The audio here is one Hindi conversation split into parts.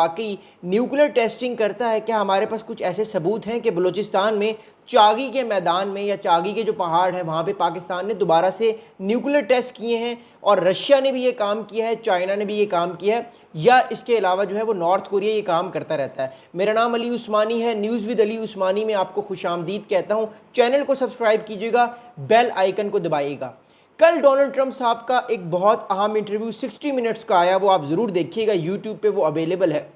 वाकई न्यूक्लियर टेस्टिंग करता है क्या? हमारे पास कुछ ऐसे सबूत हैं कि बलूचिस्तान में चागी के मैदान में या चागी के जो पहाड़ है वहाँ पे पाकिस्तान ने दोबारा से न्यूक्लियर टेस्ट किए हैं और रशिया ने भी ये काम किया है, चाइना ने भी ये काम किया है, या इसके अलावा जो है वो नॉर्थ कोरिया ये काम करता रहता है। मेरा नाम अली उस्मानी है, न्यूज़ विद अली उस्मानी में आपको खुशामदीद कहता हूँ। चैनल को सब्सक्राइब कीजिएगा, बेल आइकन को दबाइएगा। कल डोनाल्ड ट्रंप साहब का एक बहुत अहम इंटरव्यू 60 मिनट्स का आया, वो आप ज़रूर देखिएगा, यूट्यूब पे वो अवेलेबल है।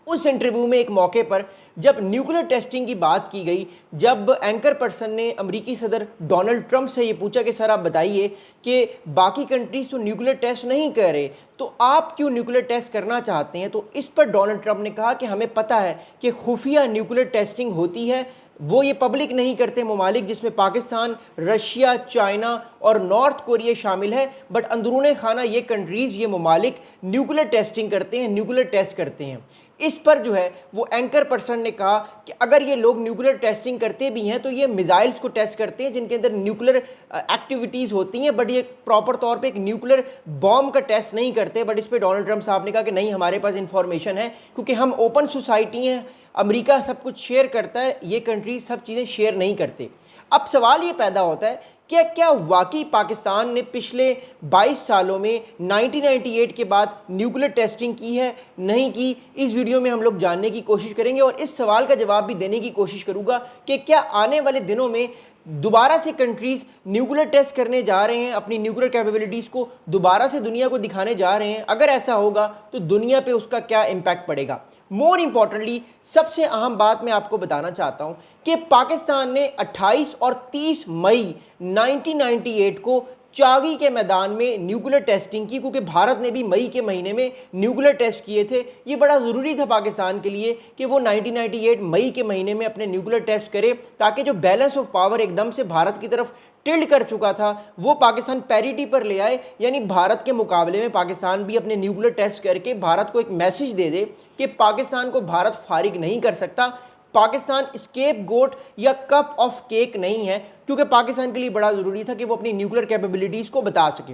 उस इंटरव्यू में एक मौके पर जब न्यूक्लियर टेस्टिंग की बात की गई, जब एंकर पर्सन ने अमेरिकी सदर डोनाल्ड ट्रंप से ये पूछा कि सर आप बताइए कि बाकी कंट्रीज तो न्यूक्लियर टेस्ट नहीं कर रहे, तो आप क्यों न्यूक्लियर टेस्ट करना चाहते हैं? तो इस पर डोनाल्ड ट्रंप ने कहा कि हमें पता है कि खुफिया न्यूक्लियर टेस्टिंग होती है, वो ये पब्लिक नहीं करते ममालिक, जिसमें पाकिस्तान, रशिया, चाइना और नॉर्थ कोरिया शामिल है, बट अंदरूने खाना ये कंट्रीज़, ये ममालिक न्यूक्लियर टेस्टिंग करते हैं, न्यूक्लियर टेस्ट करते हैं। इस पर जो है वो एंकर पर्सन ने कहा कि अगर ये लोग न्यूक्लियर टेस्टिंग करते भी हैं तो ये मिसाइल्स को टेस्ट करते हैं जिनके अंदर न्यूक्लियर एक्टिविटीज़ होती हैं, बट ये प्रॉपर तौर पे एक न्यूक्लियर बॉम्ब का टेस्ट नहीं करते। बट इस पर डोनाल्ड ट्रंप साहब ने कहा कि नहीं, हमारे पास इंफॉर्मेशन है, क्योंकि हम ओपन सोसाइटी हैं, अमेरिका सब कुछ शेयर करता है, ये कंट्री सब चीज़ें शेयर नहीं करते। अब सवाल ये पैदा होता है कि क्या वाकई पाकिस्तान ने पिछले 22 सालों में 1998 के बाद न्यूक्लियर टेस्टिंग की है, नहीं की? इस वीडियो में हम लोग जानने की कोशिश करेंगे और इस सवाल का जवाब भी देने की कोशिश करूँगा कि क्या आने वाले दिनों में दोबारा से कंट्रीज़ न्यूक्लियर टेस्ट करने जा रहे हैं, अपनी न्यूक्लियर कैपेबिलिटीज़ को दोबारा से दुनिया को दिखाने जा रहे हैं? अगर ऐसा होगा तो दुनिया पे उसका क्या इम्पैक्ट पड़ेगा? मोर इम्पॉर्टेंटली सबसे अहम बात मैं आपको बताना चाहता हूं कि पाकिस्तान ने 28 और 30 मई 1998 को चागी के मैदान में न्यूक्लियर टेस्टिंग की, क्योंकि भारत ने भी मई के महीने में न्यूक्लियर टेस्ट किए थे। ये बड़ा ज़रूरी था पाकिस्तान के लिए कि वो 1998 मई के महीने में अपने न्यूक्लियर टेस्ट करे, ताकि जो बैलेंस ऑफ पावर एकदम से भारत की तरफ टिल्ड कर चुका था वो पाकिस्तान पैरिटी पर ले आए, यानी भारत के मुकाबले में पाकिस्तान भी अपने न्यूक्लियर टेस्ट करके भारत को एक मैसेज दे दे कि पाकिस्तान को भारत फारिग नहीं कर सकता, पाकिस्तान स्केप गोट या कप ऑफ केक नहीं है, क्योंकि पाकिस्तान के लिए बड़ा ज़रूरी था कि वो अपनी न्यूक्लियर कैपेबिलिटीज़ को बता सके।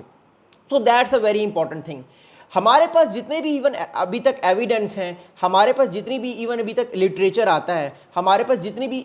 So that's a very important thing. हमारे पास जितने भी इवन अभी तक एविडेंस हैं, हमारे पास जितनी भी इवन अभी तक लिटरेचर आता है, हमारे पास जितनी भी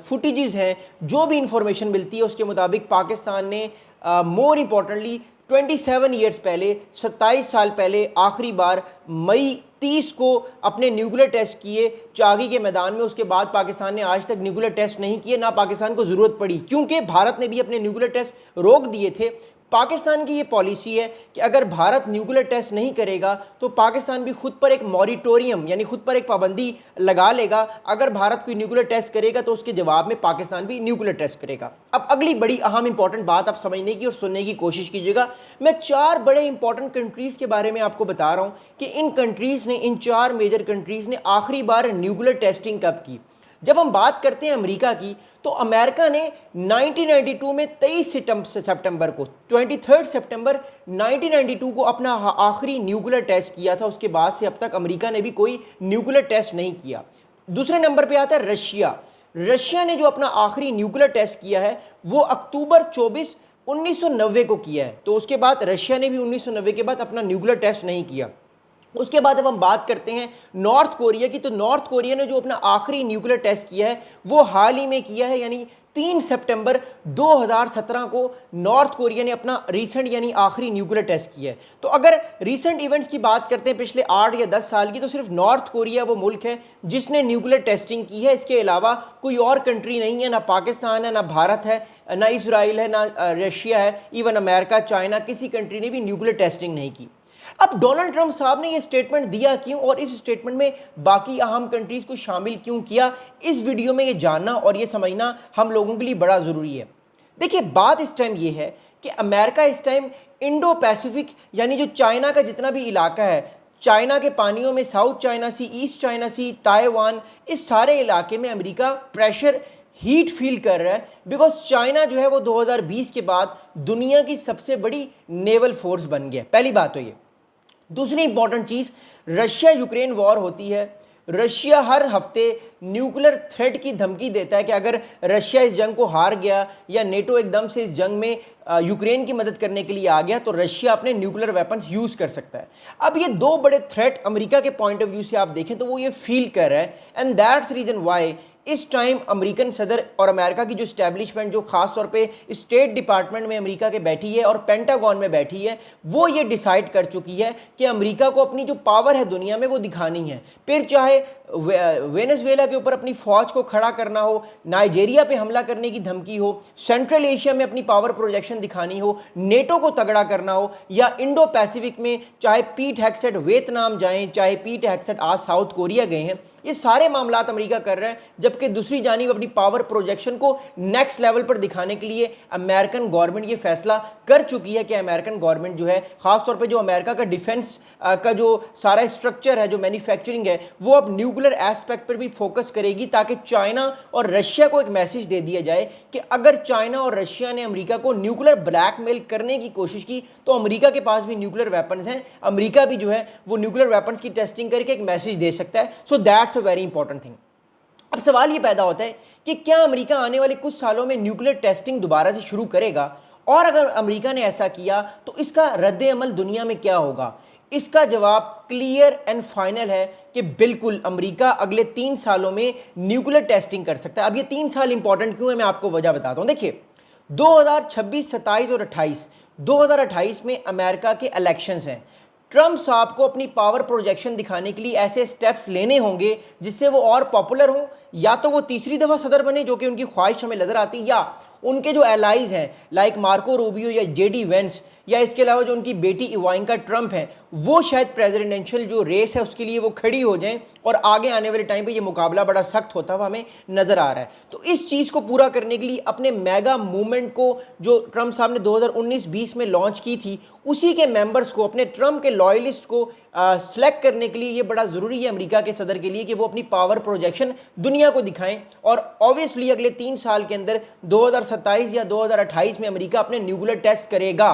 फुटेजेस हैं, जो भी इंफॉर्मेशन मिलती है उसके मुताबिक पाकिस्तान ने मोर इम्पॉर्टेंटली 27 ईयर्स पहले, 27 साल पहले आखिरी बार मई 30 को अपने न्यूक्लियर टेस्ट किए चागी के मैदान में। उसके बाद पाकिस्तान ने आज तक न्यूक्लियर टेस्ट नहीं किए, ना पाकिस्तान को ज़रूरत पड़ी, क्योंकि भारत ने भी अपने न्यूक्लियर टेस्ट रोक दिए थे। पाकिस्तान की ये पॉलिसी है कि अगर भारत न्यूक्लियर टेस्ट नहीं करेगा तो पाकिस्तान भी खुद पर एक मॉरिटोरियम यानी खुद पर एक पाबंदी लगा लेगा। अगर भारत कोई न्यूक्लियर टेस्ट करेगा तो उसके जवाब में पाकिस्तान भी न्यूक्लियर टेस्ट करेगा। अब अगली बड़ी अहम इंपॉर्टेंट बात आप समझने की और सुनने की कोशिश कीजिएगा। मैं 4 बड़े इंपॉर्टेंट कंट्रीज़ के बारे में आपको बता रहा हूँ कि इन कंट्रीज़ ने, इन 4 मेजर कंट्रीज़ ने आखिरी बार न्यूक्लियर टेस्टिंग कब की। जब हम बात करते हैं अमेरिका की, तो अमेरिका ने 1992 में 23 सितंबर को 23 सितंबर 1992 को अपना आखिरी न्यूक्लियर टेस्ट किया था। उसके बाद से अब तक अमेरिका ने भी कोई न्यूक्लियर टेस्ट नहीं किया। दूसरे नंबर पे आता है रशिया। रशिया ने जो अपना आखिरी न्यूक्लियर टेस्ट किया है वो अक्टूबर 24, 1990 को किया है। तो उसके बाद रशिया ने भी 1990 के बाद अपना न्यूक्लियर टेस्ट नहीं किया। उसके बाद अब हम बात करते हैं नॉर्थ कोरिया की, तो नॉर्थ कोरिया ने जो अपना आखिरी न्यूक्लियर टेस्ट किया है वो हाल ही में किया है, यानी 3 सितंबर 2017 को नॉर्थ कोरिया ने अपना रीसेंट यानी आखिरी न्यूक्लियर टेस्ट किया है। तो अगर रीसेंट इवेंट्स की बात करते हैं पिछले 8 या 10 साल की, तो सिर्फ नॉर्थ कोरिया वो मुल्क है जिसने न्यूक्लियर टेस्टिंग की है। इसके अलावा कोई और कंट्री नहीं है, ना पाकिस्तान है, ना भारत है, ना इसराइल है, ना रशिया है, इवन अमेरिका, चाइना, किसी कंट्री ने भी न्यूक्लियर टेस्टिंग नहीं की। अब डोनाल्ड ट्रंप साहब ने ये स्टेटमेंट दिया क्यों और इस स्टेटमेंट में बाकी अहम कंट्रीज़ को शामिल क्यों किया, इस वीडियो में ये जानना और ये समझना हम लोगों के लिए बड़ा ज़रूरी है। देखिए, बात इस टाइम ये है कि अमेरिका इस टाइम इंडो पैसिफिक यानी जो चाइना का जितना भी इलाका है, चाइना के पानियों में साउथ चाइना सी, ईस्ट चाइना सी, ताइवान, इस सारे इलाके में अमेरिका प्रेशर हीट फील कर रहा है, बिकॉज चाइना जो है वो 2020 के बाद दुनिया की सबसे बड़ी नेवल फोर्स बन गया। पहली बात तो ये। दूसरी इंपॉर्टेंट चीज़, रशिया यूक्रेन वॉर होती है, रशिया हर हफ्ते न्यूक्लियर थ्रेट की धमकी देता है कि अगर रशिया इस जंग को हार गया या नेटो एकदम से इस जंग में यूक्रेन की मदद करने के लिए आ गया तो रशिया अपने न्यूक्लियर वेपन्स यूज़ कर सकता है। अब ये दो बड़े थ्रेट अमेरिका के पॉइंट ऑफ व्यू से आप देखें तो वो ये फील कर रहा है, एंड दैट्स रीजन वाई इस टाइम अमेरिकन सदर और अमेरिका की जो स्टैब्लिशमेंट जो खास तौर पे स्टेट डिपार्टमेंट में अमेरिका के बैठी है और पेंटागन में बैठी है, वो ये डिसाइड कर चुकी है कि अमेरिका को अपनी जो पावर है दुनिया में वो दिखानी है। फिर चाहे वेनेजुएला के ऊपर अपनी फौज को खड़ा करना हो, नाइजीरिया पे हमला करने की धमकी हो, सेंट्रल एशिया में अपनी पावर प्रोजेक्शन दिखानी हो, नेटो को तगड़ा करना हो, या इंडो पैसिफिक में चाहे पीट हेग्सेट वियतनाम जाएं, चाहे पीट हेग्सेट आज साउथ कोरिया गए हैं, ये सारे मामलात अमेरिका कर रहा है। जबकि दूसरी जानिब अपनी पावर प्रोजेक्शन को नेक्स्ट लेवल पर दिखाने के लिए अमेरिकन गवर्नमेंट ये फैसला कर चुकी है कि अमेरिकन गवर्नमेंट जो है खासतौर पे जो अमेरिका का डिफेंस का जो सारा स्ट्रक्चर है, जो मैन्युफैक्चरिंग है, वो अब न्यूक्लियर एस्पेक्ट पर भी फोकस करेगी ताकि चाइना और रशिया को एक मैसेज दे दिया जाए कि अगर चाइना और रशिया ने अमेरिका को न्यूक्लियर ब्लैकमेल करने की कोशिश की तो अमेरिका के पास भी न्यूक्लियर वेपन्स हैं, अमेरिका भी जो है वो न्यूक्लियर वेपन्स की टेस्टिंग करके एक मैसेज दे सकता है। So that's a very important thing. अब सवाल ये पैदा होता है कि क्या अमेरिका आने वाले कुछ सालों में न्यूक्लियर टेस्टिंग दोबारा से शुरू करेगा, और अगर अमेरिका ने ऐसा किया तो इसका रद्द अमल दुनिया में क्या होगा? इसका जवाब क्लियर एंड फाइनल है कि बिल्कुल अमेरिका अगले 3 सालों में न्यूक्लियर टेस्टिंग कर सकता है। अब ये 3 साल इंपॉर्टेंट क्यों है, मैं आपको वजह बताता हूं। देखिए 2026, 27 और 28, 2028 में अमेरिका के इलेक्शंस हैं। ट्रम्प साहब को अपनी पावर प्रोजेक्शन दिखाने के लिए ऐसे स्टेप्स लेने होंगे जिससे वो और पॉपुलर हों, या तो वो तीसरी दफ़ा सदर बने जो कि उनकी ख्वाहिश हमें नज़र आती, या उनके जो एलाइज हैं लाइक मार्को रूबियो या जेडी वेंस, या इसके अलावा जो उनकी बेटी इवांका ट्रम्प है, वो शायद प्रेसिडेंशियल जो रेस है उसके लिए वो खड़ी हो जाएं, और आगे आने वाले टाइम पे ये मुकाबला बड़ा सख्त होता हुआ हमें नज़र आ रहा है। तो इस चीज़ को पूरा करने के लिए अपने मेगा मूवमेंट को जो ट्रम्प साहब ने 2019-20 में लॉन्च की थी, उसी के मेंबर्स को, अपने ट्रम्प के लॉयलिस्ट को सेलेक्ट करने के लिए ये बड़ा ज़रूरी है अमेरिका के सदर के लिए कि वो अपनी पावर प्रोजेक्शन दुनिया को दिखाएं। और ऑब्वियसली अगले 3 साल के अंदर 2027 या 2028 में अमेरिका अपने न्यूक्लियर टेस्ट करेगा।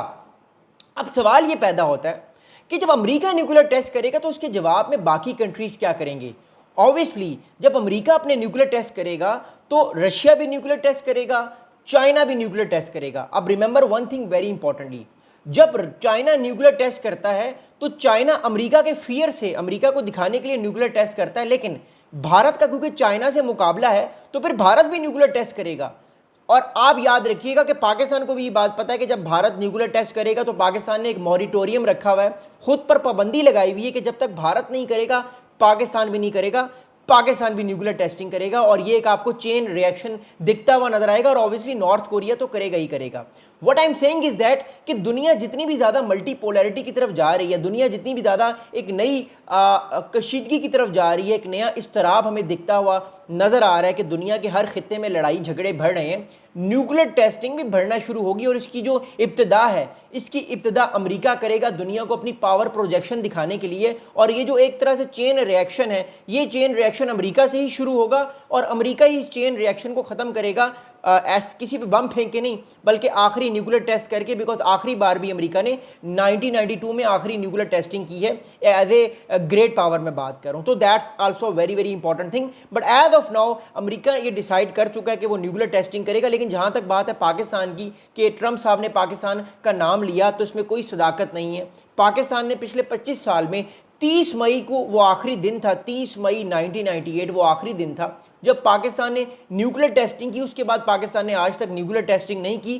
अब सवाल ये पैदा होता है कि जब अमेरिका न्यूक्लियर टेस्ट करेगा तो उसके जवाब में बाकी कंट्रीज़ क्या करेंगे? ऑब्वियसली जब अमेरिका अपने न्यूक्लियर टेस्ट करेगा तो रशिया भी न्यूक्लियर टेस्ट करेगा, चाइना भी न्यूक्लियर टेस्ट करेगा। अब remember one thing very importantly, जब चाइना न्यूक्लियर टेस्ट करता है तो चाइना अमेरिका के फियर से अमेरिका को दिखाने के लिए न्यूक्लियर टेस्ट करता है, लेकिन भारत का क्योंकि चाइना से मुकाबला है तो फिर भारत भी न्यूक्लियर टेस्ट करेगा। और आप याद रखिएगा कि पाकिस्तान को भी ये बात पता है कि जब भारत न्यूक्लियर टेस्ट करेगा तो पाकिस्तान ने एक मॉरिटोरियम रखा हुआ है, खुद पर पाबंदी लगाई हुई है कि जब तक भारत नहीं करेगा पाकिस्तान भी नहीं करेगा, पाकिस्तान भी न्यूक्लियर टेस्टिंग करेगा। और ये एक आपको चेन रिएक्शन दिखता हुआ नजर आएगा, और ऑब्वियसली नॉर्थ कोरिया तो करेगा ही करेगा। What I am saying is that कि दुनिया जितनी भी ज़्यादा मल्टीपोलैरिटी की तरफ जा रही है, दुनिया जितनी भी ज़्यादा एक नई कशीदगी की तरफ जा रही है, एक नया इस्तराब हमें दिखता हुआ नज़र आ रहा है कि दुनिया के हर खित्ते में लड़ाई झगड़े बढ़ रहे हैं, न्यूक्लियर टेस्टिंग भी बढ़ना शुरू होगी। और इसकी जो इब्तिदा है, इसकी इब्तिदा अमेरिका करेगा दुनिया को अपनी पावर प्रोजेक्शन दिखाने के लिए। और ये जो एक तरह से चेन रिएक्शन है, ये चेन रिएक्शन अमेरिका से ही शुरू होगा और अमेरिका ही इस चेन रिएक्शन को ख़त्म करेगा, किसी पे बम फेंक के नहीं बल्कि आखिरी न्यूक्लियर टेस्ट करके। बिकॉज आखिरी बार भी अमेरिका ने 1992 में आखिरी न्यूक्लियर टेस्टिंग की है एज ए ग्रेट पावर में बात करूं तो that's also very very important thing. But as of now America ये डिसाइड कर चुका है कि वो न्यूक्लियर टेस्टिंग करेगा। लेकिन जहां तक बात है पाकिस्तान की कि ट्रम्प साहब ने पाकिस्तान का नाम लिया, तो इसमें कोई सदाकत नहीं है। पाकिस्तान ने पिछले 25 साल में 30 मई को वो आखिरी दिन था, 30 मई 1998 वो आखिरी दिन था जब पाकिस्तान ने न्यूक्लियर टेस्टिंग की। उसके बाद पाकिस्तान ने आज तक न्यूक्लियर टेस्टिंग नहीं की।